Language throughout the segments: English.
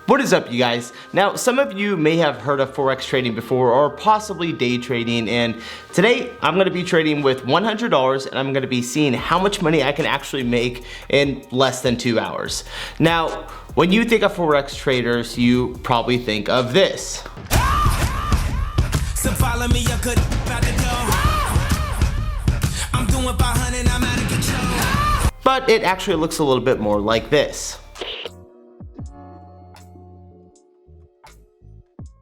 What is up, you guys? Now, some of you may have heard of Forex trading before or possibly day trading, and today I'm going to be trading with $100 and I'm going to be seeing how much money I can actually make in less than 2 hours. Now, when you think of Forex traders, you probably think of this. So follow me, you could about to go. I'm doing 500, I'm out of control. But it actually looks a little bit more like this.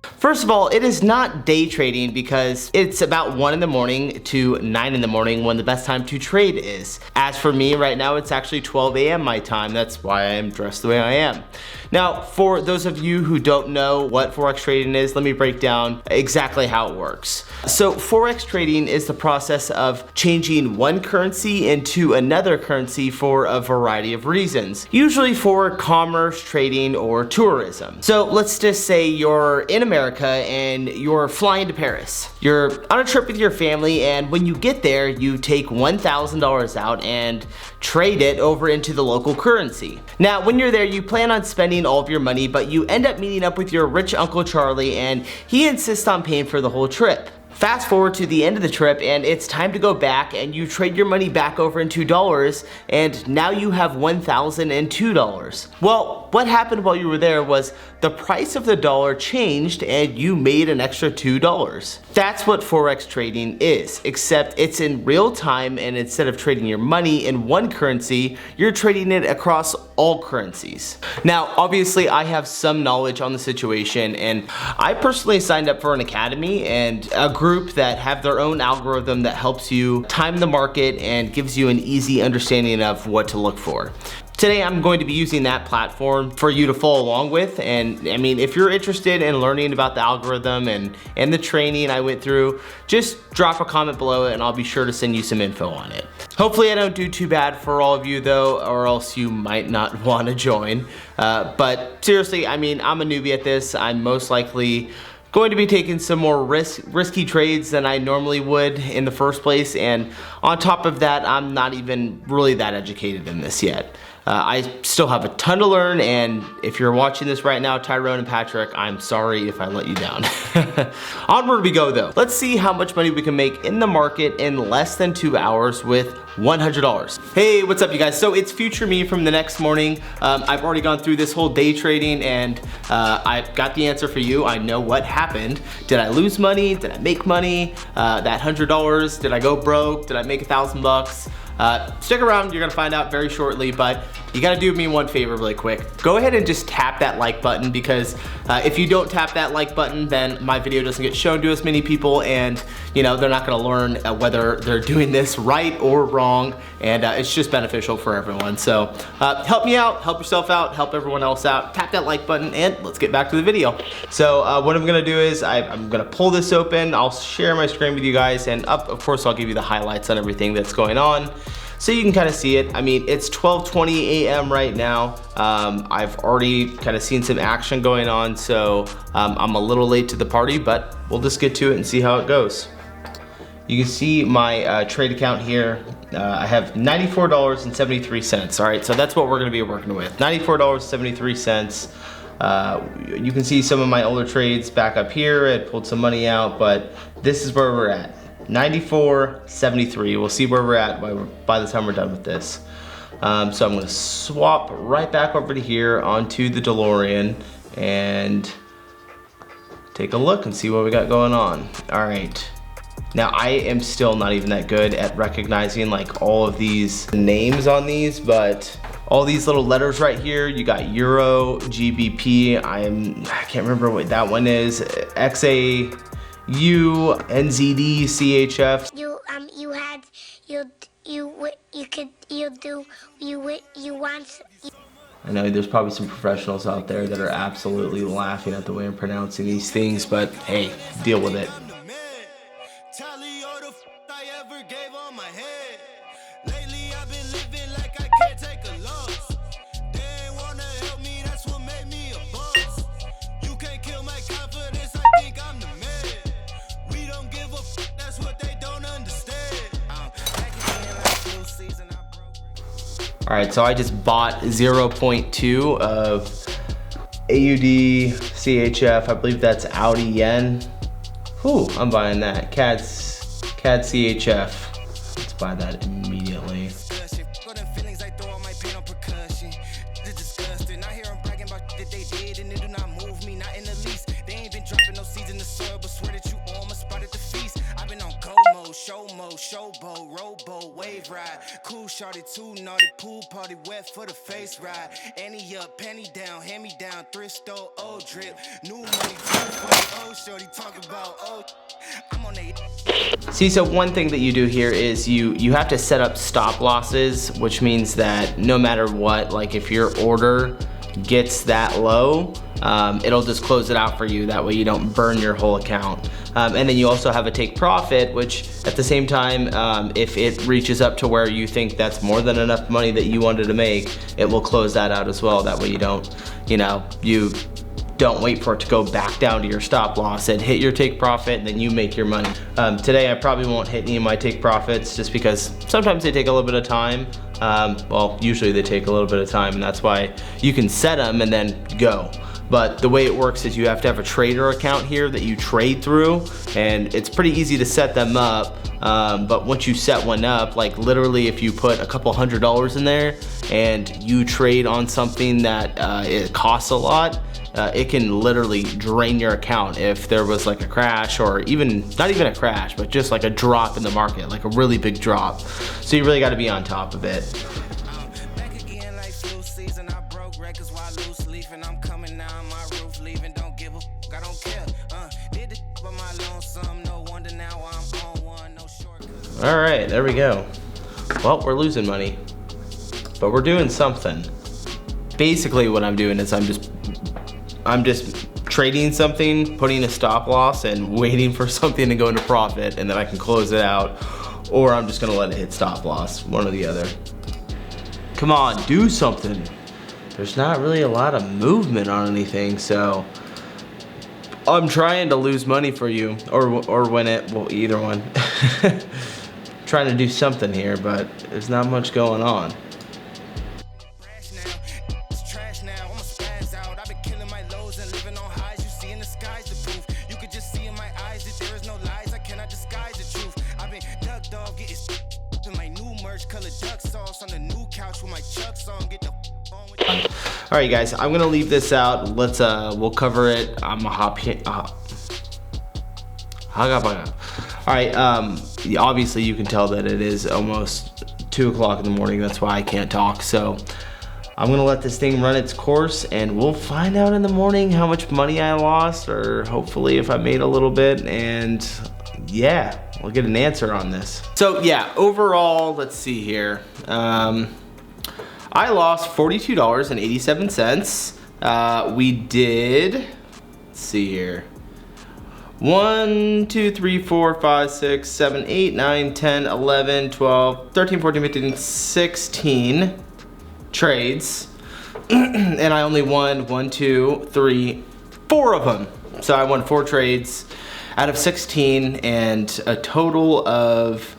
First of all, it is not day trading because it's about 1 in the morning to 9 in the morning when the best time to trade is. As for me right now, it's actually 12 a.m. my time. That's why I am dressed the way I am. Now, for those of you who don't know what Forex trading is, let me break down exactly how it works. So Forex trading is the process of changing one currency into another currency for a variety of reasons, usually for commerce, trading, or tourism. So let's just say you're in America and you're flying to Paris. You're on a trip with your family, and when you get there, you take $1,000 out and trade it over into the local currency. Now, when you're there, you plan on spending all of your money, but you end up meeting up with your rich Uncle Charlie, and he insists on paying for the whole trip. Fast forward to the end of the trip and it's time to go back, and you trade your money back over into dollars, and now you have $1,002. Well, what happened while you were there was the price of the dollar changed and you made an extra $2. That's what Forex trading is, except it's in real time, and instead of trading your money in one currency, you're trading it across all currencies. Now, obviously I have some knowledge on the situation, and I personally signed up for an academy and a group that have their own algorithm that helps you time the market and gives you an easy understanding of what to look for. Today I'm going to be using that platform for you to follow along with, and I mean, if you're interested in learning about the algorithm and the training I went through, just drop a comment below and I'll be sure to send you some info on it. Hopefully I don't do too bad for all of you though, or else you might not want to join. But seriously, I mean, I'm a newbie at this. I'm most likely going to be taking some more risky trades than I normally would in the first place, and on top of that, I'm not even really that educated in this yet. I still have a ton to learn, and if you're watching this right now, Tyrone and Patrick, I'm sorry if I let you down. Onward we go though. Let's see how much money we can make in the market in less than 2 hours with $100. Hey, what's up you guys? So it's future me from the next morning. I've already gone through this whole day trading, and I've got the answer for you. I know what happened. Did I lose money? Did I make money? That $100, did I go broke? Did I make $1,000? Stick around, you're gonna find out very shortly, but you gotta do me one favor really quick. Go ahead and just tap that like button, because if you don't tap that like button, then my video doesn't get shown to as many people, and you know, they're not gonna learn whether they're doing this right or wrong, and it's just beneficial for everyone. So help me out, help yourself out, help everyone else out. Tap that like button and let's get back to the video. So what I'm gonna do is I'm gonna pull this open, I'll share my screen with you guys, and of course I'll give you the highlights on everything that's going on, so you can kind of see it. I mean, it's 12:20 a.m. right now. I've already kind of seen some action going on, so I'm a little late to the party, but we'll just get to it and see how it goes. You can see my trade account here. I have $94.73. All right, so that's what we're gonna be working with, $94.73. You can see some of my older trades back up here. I pulled some money out, but this is where we're at. $94.73. We'll see where we're at by the time we're done with this. So I'm gonna swap right back over to here onto the DeLorean and take a look and see what we got going on. All right. Now I am still not even that good at recognizing like all of these names on these, but all these little letters right here, you got Euro, GBP, I can't remember what that one is, XA, U, NZD, CHF. I know there's probably some professionals out there that are absolutely laughing at the way I'm pronouncing these things, but hey, deal with it. All right, so I just bought 0.2 of AUD, CHF, I believe that's Audi yen. Whew, I'm buying that. CAD CHF. Let's buy that immediately. Showboat, rowboat, wave ride. Cool shorty, too naughty, pool party, wet for the face ride. Annie up, penny down, hand me down, thrift store, old drip. New money, old shorty, talk about old. I'm on a. See, so one thing that you do here is you have to set up stop losses, which means that no matter what, like if your order gets that low, it'll just close it out for you. That way you don't burn your whole account. And then you also have a take profit, which at the same time, if it reaches up to where you think that's more than enough money that you wanted to make, it will close that out as well. That way you don't, you don't wait for it to go back down to your stop loss and hit your take profit, and then you make your money. Today I probably won't hit any of my take profits just because sometimes they take a little bit of time. Well, usually they take a little bit of time, and that's why you can set them and then go. But the way it works is you have to have a trader account here that you trade through, and it's pretty easy to set them up. But once you set one up, like literally if you put a couple $100 in there and you trade on something that it costs a lot, it can literally drain your account if there was like a crash, or even, not even a crash, but just like a drop in the market, like a really big drop. So you really gotta be on top of it. Back again like flu season, I broke records while loose leafing. I'm coming down my roof, leaving, don't give a fuck, I don't care. Did the by my lonesome, no wonder now I'm on one, no shortcut. All right, there we go. Well, we're losing money, but we're doing something. Basically what I'm doing is I'm just trading something, putting a stop loss, and waiting for something to go into profit, and then I can close it out, or I'm just gonna let it hit stop loss, one or the other. Come on, do something. There's not really a lot of movement on anything, so I'm trying to lose money for you, or win it, well, either one. Trying to do something here, but there's not much going on. All right, guys, I'm gonna leave this out. Let's we'll cover it. I'm a hop here. All right, obviously you can tell that it is almost 2 o'clock in the morning. That's why I can't talk. So I'm gonna let this thing run its course, and we'll find out in the morning how much money I lost, or hopefully if I made a little bit, and yeah, we'll get an answer on this. So yeah, overall, let's see here. I lost $42.87. We did, let's see here. 1, 2, 3, 4, 5, 6, 7, 8, 9, 10, 11, 12, 13, 14, 15, 16 trades. And I only won 1, 2, 3, 4 of them. So I won 4 trades out of 16, and a total of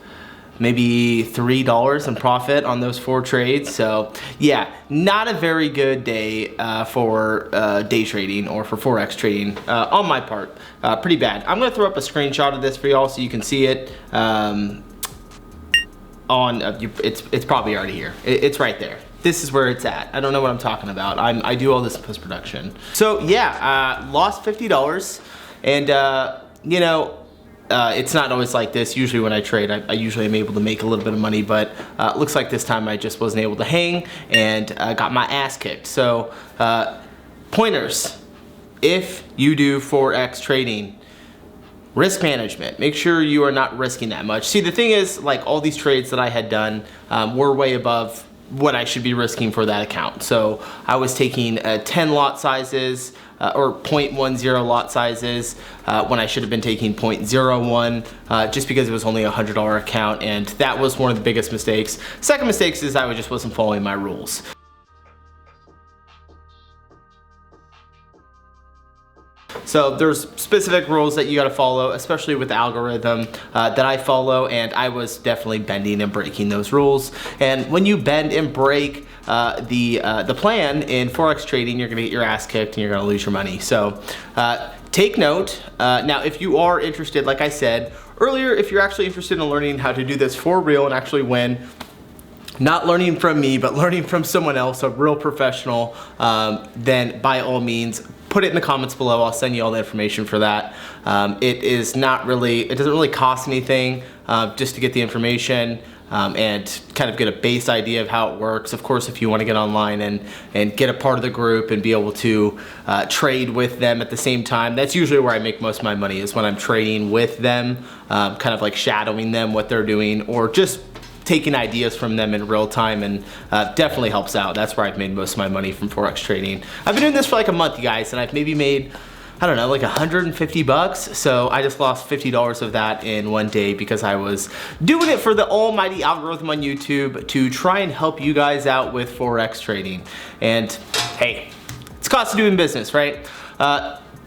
maybe $3 in profit on those 4 trades. So yeah, not a very good day for day trading or for Forex trading on my part. Pretty bad. I'm gonna throw up a screenshot of this for y'all so you can see it. It's probably already here. It's right there. This is where it's at. I don't know what I'm talking about. I do all this post-production. So yeah, lost $50, and you know, it's not always like this. Usually when I trade, I usually am able to make a little bit of money, but looks like this time I just wasn't able to hang, and got my ass kicked. So pointers, if you do Forex trading, risk management, make sure you are not risking that much. See, the thing is, like, all these trades that I had done were way above what I should be risking for that account. So I was taking 10 lot sizes, or 0.10 lot sizes, when I should have been taking 0.01, just because it was only a $100 account, and that was one of the biggest mistakes. Second mistake is I just wasn't following my rules. So there's specific rules that you gotta follow, especially with the algorithm that I follow, and I was definitely bending and breaking those rules. And when you bend and break the plan in Forex trading, you're gonna get your ass kicked and you're gonna lose your money. So take note. Now, if you are interested, like I said earlier, if you're actually interested in learning how to do this for real and actually win, not learning from me, but learning from someone else, a real professional, then by all means, put it in the comments below. I'll send you all the information for that. It doesn't really cost anything just to get the information and kind of get a base idea of how it works. Of course, if you want to get online and get a part of the group and be able to trade with them at the same time, that's usually where I make most of my money, is when I'm trading with them, kind of like shadowing them, what they're doing, or just taking ideas from them in real time, and definitely helps out. That's where I've made most of my money from Forex trading. I've been doing this for like a month, you guys, and I've maybe made, I don't know, like 150 bucks. So I just lost $50 of that in one day because I was doing it for the almighty algorithm on YouTube to try and help you guys out with Forex trading. And hey, it's cost of doing business, right?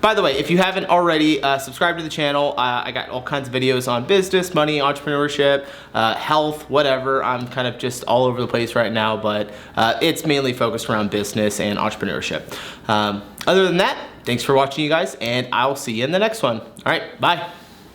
By the way, if you haven't already, subscribe to the channel. I got all kinds of videos on business, money, entrepreneurship, health, whatever. I'm kind of just all over the place right now, but it's mainly focused around business and entrepreneurship. Other than that, thanks for watching, you guys, and I'll see you in the next one. All right, bye.